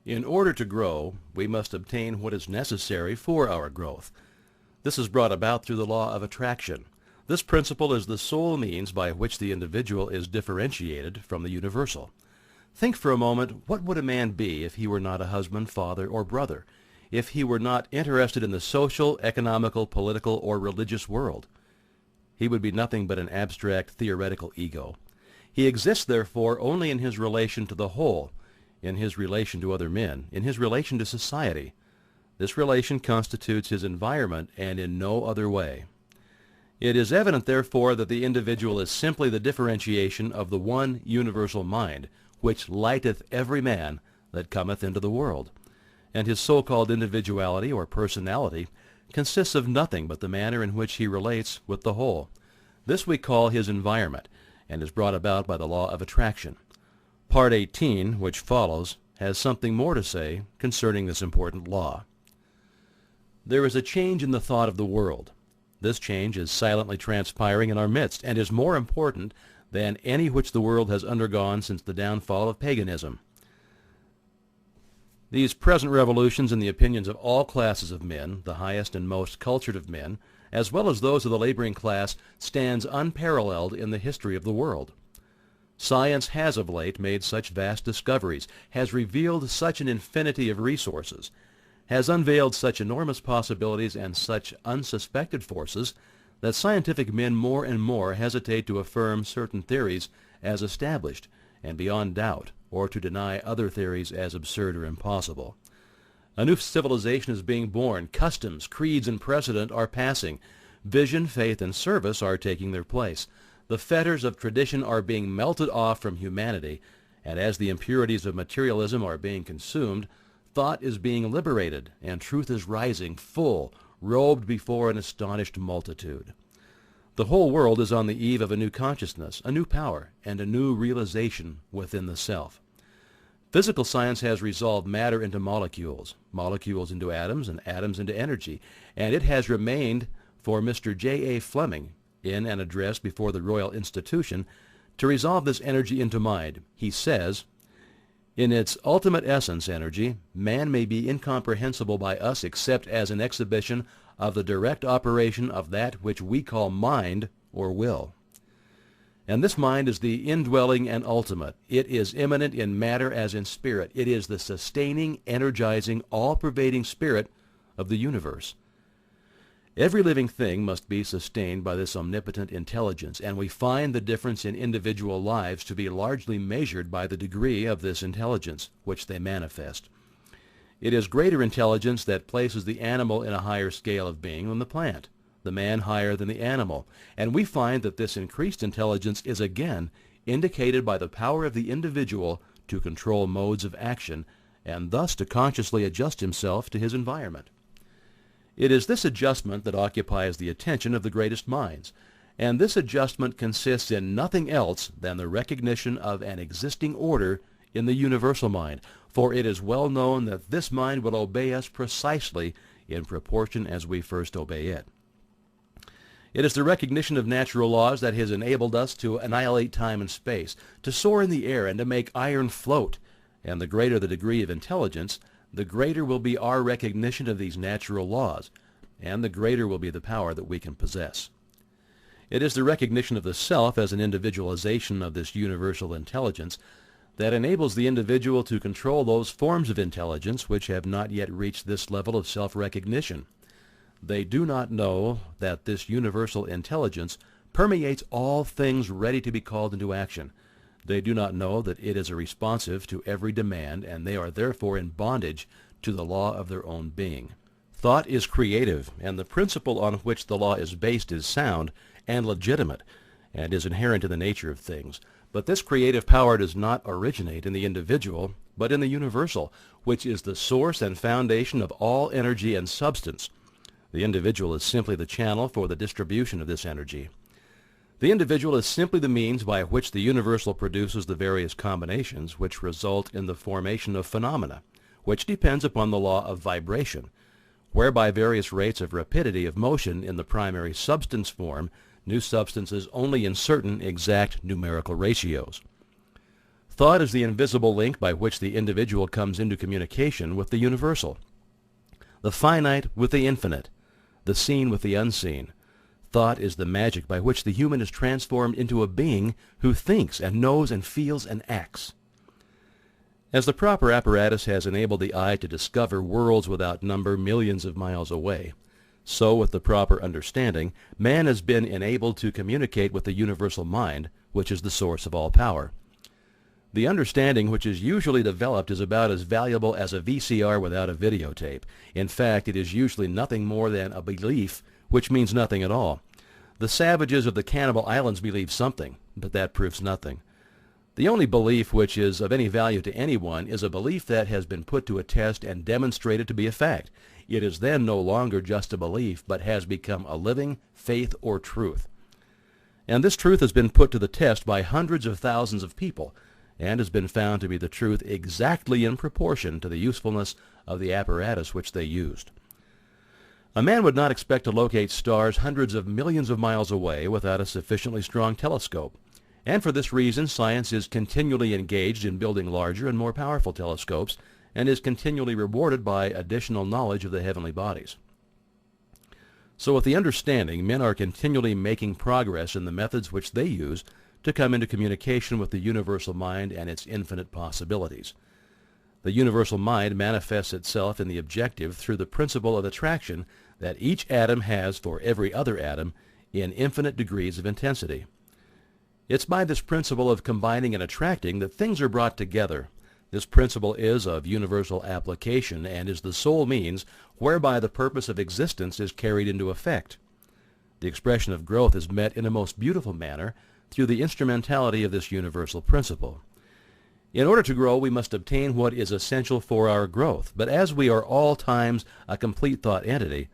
In order to grow, we must obtain what is necessary for our growth. This is brought about through the law of attraction. This principle is the sole means by which the individual is differentiated from the universal. Think for a moment, what would a man be if he were not a husband, father, or brother, if he were not interested in the social, economical, political, or religious world? He would be nothing but an abstract, theoretical ego. He exists, therefore, only in his relation to the whole, in his relation to other men, in his relation to society. This relation constitutes his environment, and in no other way. It is evident, therefore, that the individual is simply the differentiation of the one universal mind, which lighteth every man that cometh into the world. And his so-called individuality or personality consists of nothing but the manner in which he relates with the whole. This we call his environment, and is brought about by the law of attraction. Part 18, which follows, has something more to say concerning this important law. There is a change in the thought of the world. This change is silently transpiring in our midst, and is more important than any which the world has undergone since the downfall of paganism. These present revolutions in the opinions of all classes of men, the highest and most cultured of men, as well as those of the laboring class, stands unparalleled in the history of the world. Science has of late made such vast discoveries, has revealed such an infinity of resources, has unveiled such enormous possibilities and such unsuspected forces, that scientific men more and more hesitate to affirm certain theories as established and beyond doubt, or to deny other theories as absurd or impossible. A new civilization is being born. Customs, creeds, and precedent are passing. Vision, faith, and service are taking their place. The fetters of tradition are being melted off from humanity, and as the impurities of materialism are being consumed, thought is being liberated, and truth is rising, full, robed before an astonished multitude. The whole world is on the eve of a new consciousness, a new power, and a new realization within the self. Physical science has resolved matter into molecules, molecules into atoms, and atoms into energy, and it has remained for Mr. J. A. Fleming, in an address before the Royal Institution, to resolve this energy into mind. He says, "In its ultimate essence, energy, man may be incomprehensible by us except as an exhibition of the direct operation of that which we call mind or will. And this mind is the indwelling and ultimate. It is immanent in matter as in spirit. It is the sustaining, energizing, all-pervading spirit of the universe. Every living thing must be sustained by this omnipotent intelligence, and we find the difference in individual lives to be largely measured by the degree of this intelligence which they manifest. It is greater intelligence that places the animal in a higher scale of being than the plant, the man higher than the animal, and we find that this increased intelligence is again indicated by the power of the individual to control modes of action, and thus to consciously adjust himself to his environment. It is this adjustment that occupies the attention of the greatest minds, and this adjustment consists in nothing else than the recognition of an existing order in the universal mind, for it is well known that this mind will obey us precisely in proportion as we first obey it. It is the recognition of natural laws that has enabled us to annihilate time and space, to soar in the air, and to make iron float, and the greater the degree of intelligence, the greater will be our recognition of these natural laws, and the greater will be the power that we can possess. It is the recognition of the self as an individualization of this universal intelligence that enables the individual to control those forms of intelligence which have not yet reached this level of self-recognition. They do not know that this universal intelligence permeates all things ready to be called into action. They do not know that it is responsive to every demand, and they are therefore in bondage to the law of their own being. Thought is creative, and the principle on which the law is based is sound and legitimate, and is inherent in the nature of things. But this creative power does not originate in the individual, but in the universal, which is the source and foundation of all energy and substance. The individual is simply the channel for the distribution of this energy. The individual is simply the means by which the universal produces the various combinations which result in the formation of phenomena, which depends upon the law of vibration, whereby various rates of rapidity of motion in the primary substance form new substances only in certain exact numerical ratios. Thought is the invisible link by which the individual comes into communication with the universal. The finite with the infinite, the seen with the unseen. Thought is the magic by which the human is transformed into a being who thinks and knows and feels and acts. As the proper apparatus has enabled the eye to discover worlds without number millions of miles away, so with the proper understanding, man has been enabled to communicate with the universal mind, which is the source of all power. The understanding which is usually developed is about as valuable as a VCR without a videotape. In fact, it is usually nothing more than a belief, which means nothing at all. The savages of the Cannibal Islands believe something, but that proves nothing. The only belief which is of any value to anyone is a belief that has been put to a test and demonstrated to be a fact. It is then no longer just a belief, but has become a living faith or truth. And this truth has been put to the test by hundreds of thousands of people, and has been found to be the truth exactly in proportion to the usefulness of the apparatus which they used. A man would not expect to locate stars hundreds of millions of miles away without a sufficiently strong telescope. And for this reason, science is continually engaged in building larger and more powerful telescopes, and is continually rewarded by additional knowledge of the heavenly bodies. So with the understanding, men are continually making progress in the methods which they use to come into communication with the universal mind and its infinite possibilities. The universal mind manifests itself in the objective through the principle of attraction that each atom has for every other atom in infinite degrees of intensity. It's by this principle of combining and attracting that things are brought together. This principle is of universal application and is the sole means whereby the purpose of existence is carried into effect. The expression of growth is met in a most beautiful manner through the instrumentality of this universal principle. In order to grow, we must obtain what is essential for our growth, but as we are all times a complete thought entity,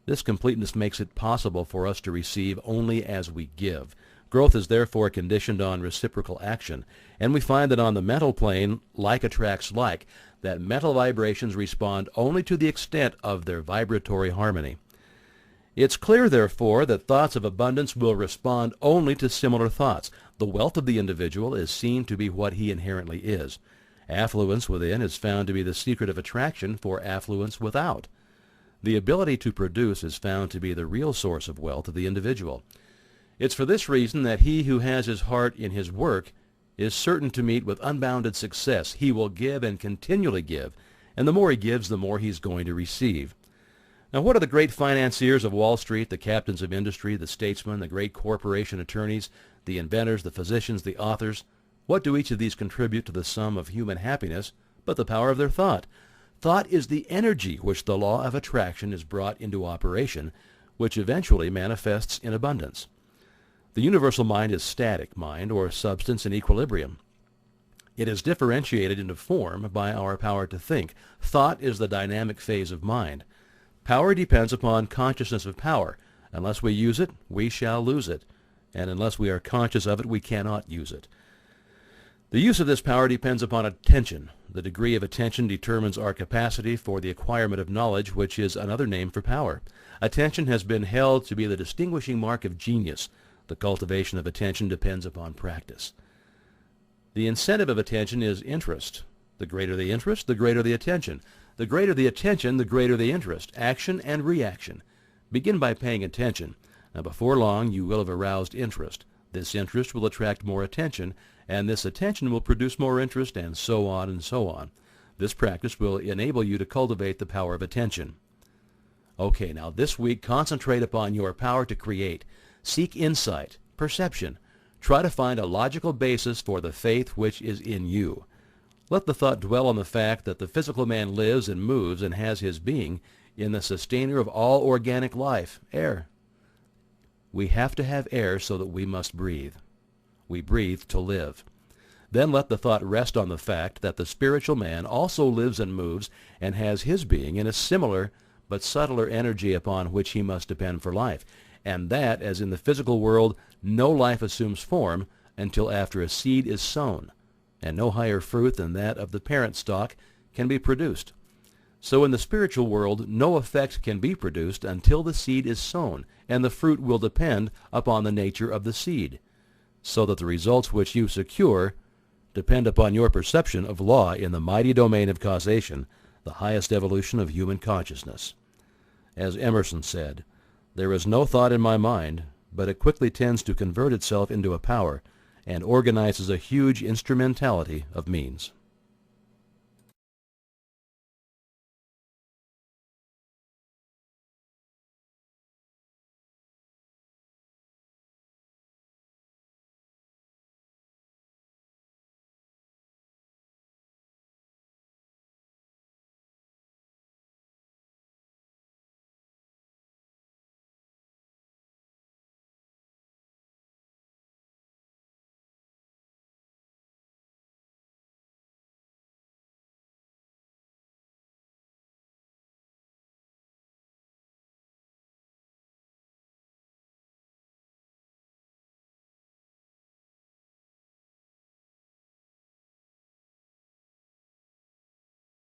this completeness makes it possible for us to receive only as we give. Growth is therefore conditioned on reciprocal action, and we find that on the mental plane, like attracts like, that mental vibrations respond only to the extent of their vibratory harmony. It's clear, therefore, that thoughts of abundance will respond only to similar thoughts. The wealth of the individual is seen to be what he inherently is. Affluence within is found to be the secret of attraction for affluence without. The ability to produce is found to be the real source of wealth of the individual. It's for this reason that he who has his heart in his work is certain to meet with unbounded success. He will give and continually give, and the more he gives, the more he's going to receive. Now, what are the great financiers of Wall Street, the captains of industry, the statesmen, the great corporation attorneys, the inventors, the physicians, the authors? What do each of these contribute to the sum of human happiness but the power of their thought? Thought is the energy which the law of attraction is brought into operation, which eventually manifests in abundance. The universal mind is static mind, or substance in equilibrium. It is differentiated into form by our power to think. Thought is the dynamic phase of mind. Power depends upon consciousness of power. Unless we use it, we shall lose it, and unless we are conscious of it, we cannot use it. The use of this power depends upon attention. The degree of attention determines our capacity for the acquirement of knowledge, which is another name for power. Attention has been held to be the distinguishing mark of genius. The cultivation of attention depends upon practice. The incentive of attention is interest. The greater the interest, the greater the attention. The greater the attention, the greater the interest. Action and reaction. Begin by paying attention. Now, before long, you will have aroused interest. This interest will attract more attention, and this attention will produce more interest, and so on and so on. This practice will enable you to cultivate the power of attention. Okay, now this week, concentrate upon your power to create. Seek insight, perception. Try to find a logical basis for the faith which is in you. Let the thought dwell on the fact that the physical man lives and moves and has his being in the sustainer of all organic life, air. We have to have air so that we must breathe. We breathe to live. Then let the thought rest on the fact that the spiritual man also lives and moves and has his being in a similar but subtler energy upon which he must depend for life, and that, as in the physical world, no life assumes form until after a seed is sown, and no higher fruit than that of the parent stock can be produced. So in the spiritual world, no effect can be produced until the seed is sown, and the fruit will depend upon the nature of the seed, so that the results which you secure depend upon your perception of law in the mighty domain of causation, the highest evolution of human consciousness. As Emerson said, "There is no thought in my mind, but it quickly tends to convert itself into a power, and organizes a huge instrumentality of means."